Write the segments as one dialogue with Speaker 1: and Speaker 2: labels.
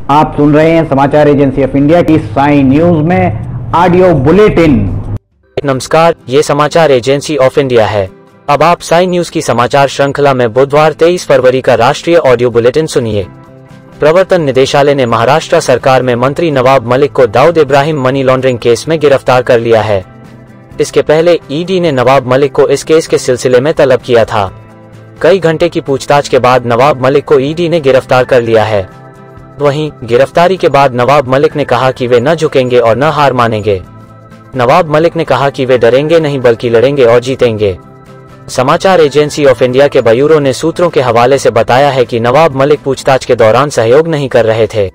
Speaker 1: आप सुन रहे हैं समाचार एजेंसी ऑफ इंडिया की साई न्यूज में ऑडियो बुलेटिन।
Speaker 2: नमस्कार, ये समाचार एजेंसी ऑफ इंडिया है। अब आप साई न्यूज की समाचार श्रृंखला में बुधवार 23 फरवरी का राष्ट्रीय ऑडियो बुलेटिन सुनिए। प्रवर्तन निदेशालय ने महाराष्ट्र सरकार में मंत्री नवाब मलिक को Dawood Ibrahim money laundering case में गिरफ्तार कर लिया है। इसके पहले ईडी ने नवाब मलिक को इस केस के सिलसिले में तलब किया था। कई घंटे की पूछताछ के बाद नवाब मलिक को ईडी ने गिरफ्तार कर लिया है। वहीं गिरफ्तारी के बाद नवाब मलिक ने कहा कि वे न झुकेंगे और न हार मानेंगे। नवाब मलिक ने कहा कि वे डरेंगे नहीं बल्कि लड़ेंगे और जीतेंगे। समाचार एजेंसी ऑफ इंडिया के ब्यूरो ने सूत्रों के हवाले से बताया है कि नवाब मलिक पूछताछ के दौरान सहयोग नहीं कर रहे थे।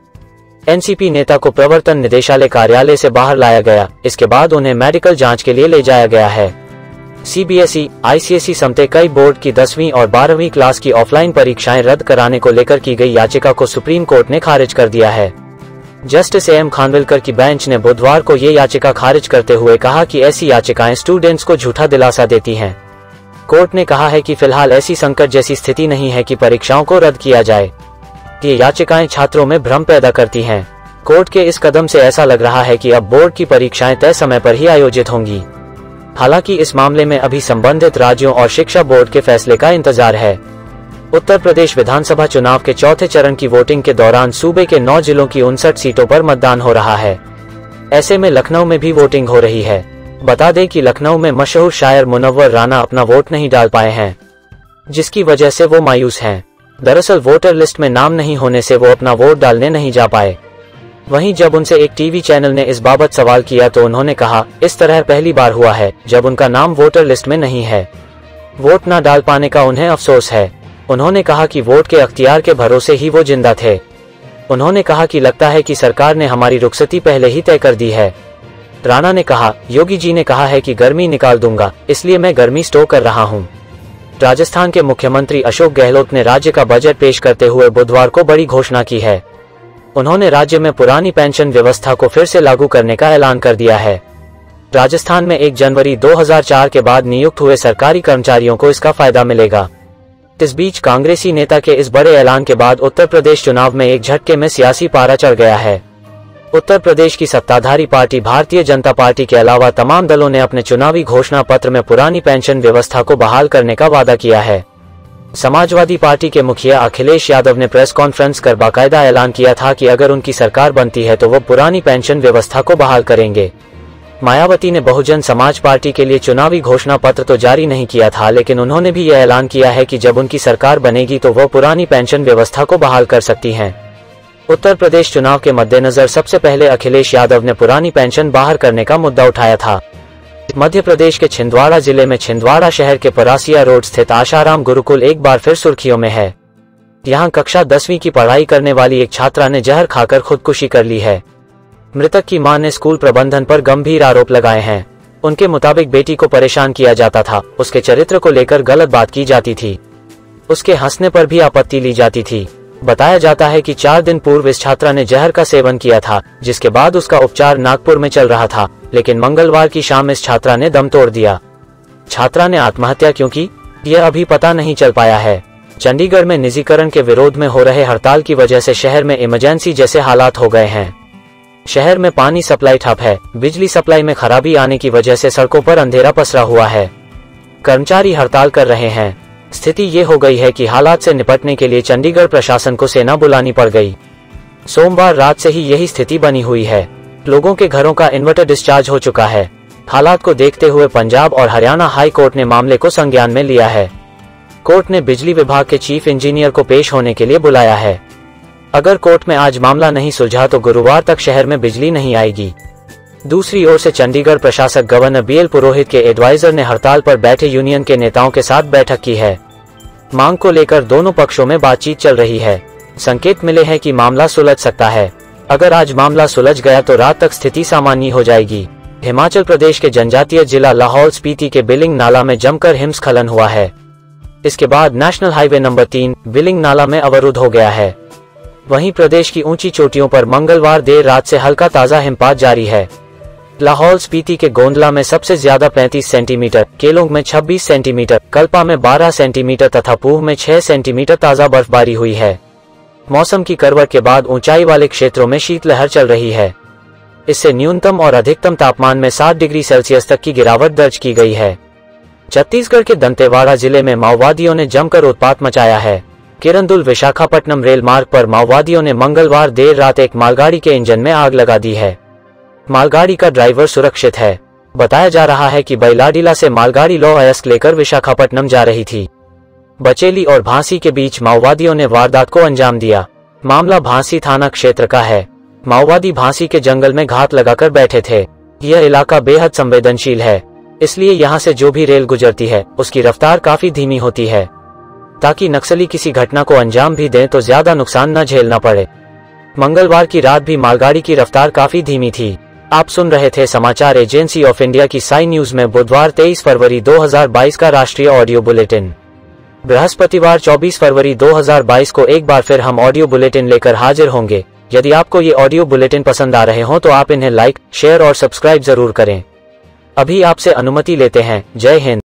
Speaker 2: एनसीपी नेता को प्रवर्तन निदेशालय कार्यालय से बाहर लाया गया। इसके बाद उन्हें मेडिकल जांच के लिए ले जाया गया है। सीबीएसई, आईसीएसई समेत कई बोर्ड की 10वीं और 12वीं क्लास की ऑफलाइन परीक्षाएं रद्द कराने को लेकर की गई याचिका को सुप्रीम कोर्ट ने खारिज कर दिया है। जस्टिस एम खानविलकर की बेंच ने बुधवार को ये याचिका खारिज करते हुए कहा कि ऐसी याचिकाएं स्टूडेंट्स को झूठा दिलासा देती हैं। कोर्ट ने कहा है कि फिलहाल ऐसी संकट जैसी स्थिति नहीं है कि परीक्षाओं को रद्द किया जाए। ये याचिकाएं छात्रों में भ्रम पैदा करती हैं। कोर्ट के इस कदम से ऐसा लग रहा है कि अब बोर्ड की परीक्षाएं तय समय पर ही आयोजित होंगी। हालांकि इस मामले में अभी संबंधित राज्यों और शिक्षा बोर्ड के फैसले का इंतजार है। उत्तर प्रदेश विधानसभा चुनाव के चौथे चरण की वोटिंग के दौरान सूबे के 9 जिलों की 59 सीटों पर मतदान हो रहा है। ऐसे में लखनऊ में भी वोटिंग हो रही है। बता दें कि लखनऊ में मशहूर शायर मुनव्वर राना अपना वोट नहीं डाल पाए हैं, जिसकी वजह से वो मायूस हैं। दरअसल वोटर लिस्ट में नाम नहीं होने से वो अपना वोट डालने नहीं जा पाए। वहीं जब उनसे एक टीवी चैनल ने इस बाबत सवाल किया तो उन्होंने कहा, इस तरह पहली बार हुआ है जब उनका नाम वोटर लिस्ट में नहीं है। वोट न डाल पाने का उन्हें अफसोस है। उन्होंने कहा कि वोट के अख्तियार के भरोसे ही वो जिंदा थे। उन्होंने कहा कि लगता है कि सरकार ने हमारी रुखसती पहले ही तय कर दी है। राणा ने कहा, योगी जी ने कहा है कि गर्मी निकाल दूंगा, इसलिए मैं गर्मी स्टोर कर रहा हूँ। राजस्थान के मुख्यमंत्री अशोक गहलोत ने राज्य का बजट पेश करते हुए बुधवार को बड़ी घोषणा की है। उन्होंने राज्य में पुरानी पेंशन व्यवस्था को फिर से लागू करने का ऐलान कर दिया है। राजस्थान में 1 जनवरी 2004 के बाद नियुक्त हुए सरकारी कर्मचारियों को इसका फायदा मिलेगा। इस बीच कांग्रेसी नेता के इस बड़े ऐलान के बाद उत्तर प्रदेश चुनाव में एक झटके में सियासी पारा चढ़ गया है। उत्तर प्रदेश की सत्ताधारी पार्टी भारतीय जनता पार्टी के अलावा तमाम दलों ने अपने चुनावी घोषणा पत्र में पुरानी पेंशन व्यवस्था को बहाल करने का वादा किया है। समाजवादी पार्टी के मुखिया अखिलेश यादव ने प्रेस कॉन्फ्रेंस कर बाकायदा ऐलान किया था कि अगर उनकी सरकार बनती है तो वो पुरानी पेंशन व्यवस्था को बहाल करेंगे। मायावती ने बहुजन समाज पार्टी के लिए चुनावी घोषणा पत्र तो जारी नहीं किया था, लेकिन उन्होंने भी यह ऐलान किया है कि जब उनकी सरकार बनेगी तो वह पुरानी पेंशन व्यवस्था को बहाल कर सकती हैं। उत्तर प्रदेश चुनाव के मद्देनजर सबसे पहले अखिलेश यादव ने पुरानी पेंशन बाहर करने का मुद्दा उठाया था। मध्य प्रदेश के छिंदवाड़ा जिले में छिंदवाड़ा शहर के परासिया रोड स्थित आशाराम गुरुकुल एक बार फिर सुर्खियों में है। यहाँ कक्षा 10वीं की पढ़ाई करने वाली एक छात्रा ने जहर खाकर खुदकुशी कर ली है। मृतक की मां ने स्कूल प्रबंधन पर गंभीर आरोप लगाए हैं। उनके मुताबिक बेटी को परेशान किया जाता था, उसके चरित्र को लेकर गलत बात की जाती थी, उसके हंसने पर भी आपत्ति ली जाती थी। बताया जाता है कि 4 दिन पूर्व इस छात्रा ने जहर का सेवन किया था, जिसके बाद उसका उपचार नागपुर में चल रहा था, लेकिन मंगलवार की शाम इस छात्रा ने दम तोड़ दिया। छात्रा ने आत्महत्या क्यों की, यह अभी पता नहीं चल पाया है। चंडीगढ़ में निजीकरण के विरोध में हो रहे हड़ताल की वजह से शहर में इमरजेंसी जैसे हालात हो गए हैं। शहर में पानी सप्लाई ठप है। बिजली सप्लाई में खराबी आने की वजह से सड़कों पर अंधेरा पसरा हुआ है। कर्मचारी हड़ताल कर रहे हैं। स्थिति ये हो गई है कि हालात से निपटने के लिए चंडीगढ़ प्रशासन को सेना बुलानी पड़ गई। सोमवार रात से ही यही स्थिति बनी हुई है। लोगों के घरों का इन्वर्टर डिस्चार्ज हो चुका है। हालात को देखते हुए पंजाब और हरियाणा हाई कोर्ट ने मामले को संज्ञान में लिया है। कोर्ट ने बिजली विभाग के चीफ इंजीनियर को पेश होने के लिए बुलाया है। अगर कोर्ट में आज मामला नहीं सुलझा तो गुरुवार तक शहर में बिजली नहीं आएगी। दूसरी ओर से चंडीगढ़ प्रशासक गवर्नर बीएल पुरोहित के एडवाइजर ने हड़ताल पर बैठे यूनियन के नेताओं के साथ बैठक की है। मांग को लेकर दोनों पक्षों में बातचीत चल रही है। संकेत मिले हैं कि मामला सुलझ सकता है। अगर आज मामला सुलझ गया तो रात तक स्थिति सामान्य हो जाएगी। हिमाचल प्रदेश के जनजातीय जिला लाहौल स्पीति के बिलिंग नाला में जमकर हिमस्खलन हुआ है। इसके बाद नेशनल हाईवे नंबर 3 बिलिंग नाला में अवरुद्ध हो गया है। वहीं प्रदेश की ऊंची चोटियों पर मंगलवार देर रात से हल्का ताजा हिमपात जारी है। लाहौल स्पीति के गोंदला में सबसे ज्यादा 35 सेंटीमीटर, केलोंग में 26 सेंटीमीटर, कल्पा में 12 सेंटीमीटर तथा पूह में 6 सेंटीमीटर ताजा बर्फबारी हुई है। मौसम की करवट के बाद ऊंचाई वाले क्षेत्रों में शीतलहर चल रही है। इससे न्यूनतम और अधिकतम तापमान में 7 डिग्री सेल्सियस तक की गिरावट दर्ज की गई है। छत्तीसगढ़ के दंतेवाड़ा जिले में माओवादियों ने जमकर उत्पात मचाया है। किरंदुल विशाखापट्टनम रेल मार्ग पर माओवादियों ने मंगलवार देर रात एक मालगाड़ी के इंजन में आग लगा दी है। मालगाड़ी का ड्राइवर सुरक्षित है। बताया जा रहा है कि बैलाडीला से मालगाड़ी लौह अयस्क लेकर विशाखापट्टनम जा रही थी। बचेली और भांसी के बीच माओवादियों ने वारदात को अंजाम दिया। मामला भांसी थाना क्षेत्र का है। माओवादी भांसी के जंगल में घात लगाकर बैठे थे। यह इलाका बेहद संवेदनशील है, इसलिए यहाँ से जो भी रेल गुजरती है उसकी रफ्तार काफी धीमी होती है, ताकि नक्सली किसी घटना को अंजाम भी दें तो ज्यादा नुकसान न झेलना पड़े। मंगलवार की रात भी मालगाड़ी की रफ्तार काफी धीमी थी। आप सुन रहे थे समाचार एजेंसी ऑफ इंडिया की साई न्यूज में बुधवार 23 फरवरी 2022 का राष्ट्रीय ऑडियो बुलेटिन। बृहस्पतिवार 24 फरवरी 2022 को एक बार फिर हम ऑडियो बुलेटिन लेकर हाजिर होंगे। यदि आपको ये ऑडियो बुलेटिन पसंद आ रहे हों तो आप इन्हें लाइक, शेयर और सब्सक्राइब जरूर करें। अभी आपसे अनुमति लेते हैं। जय हिंद।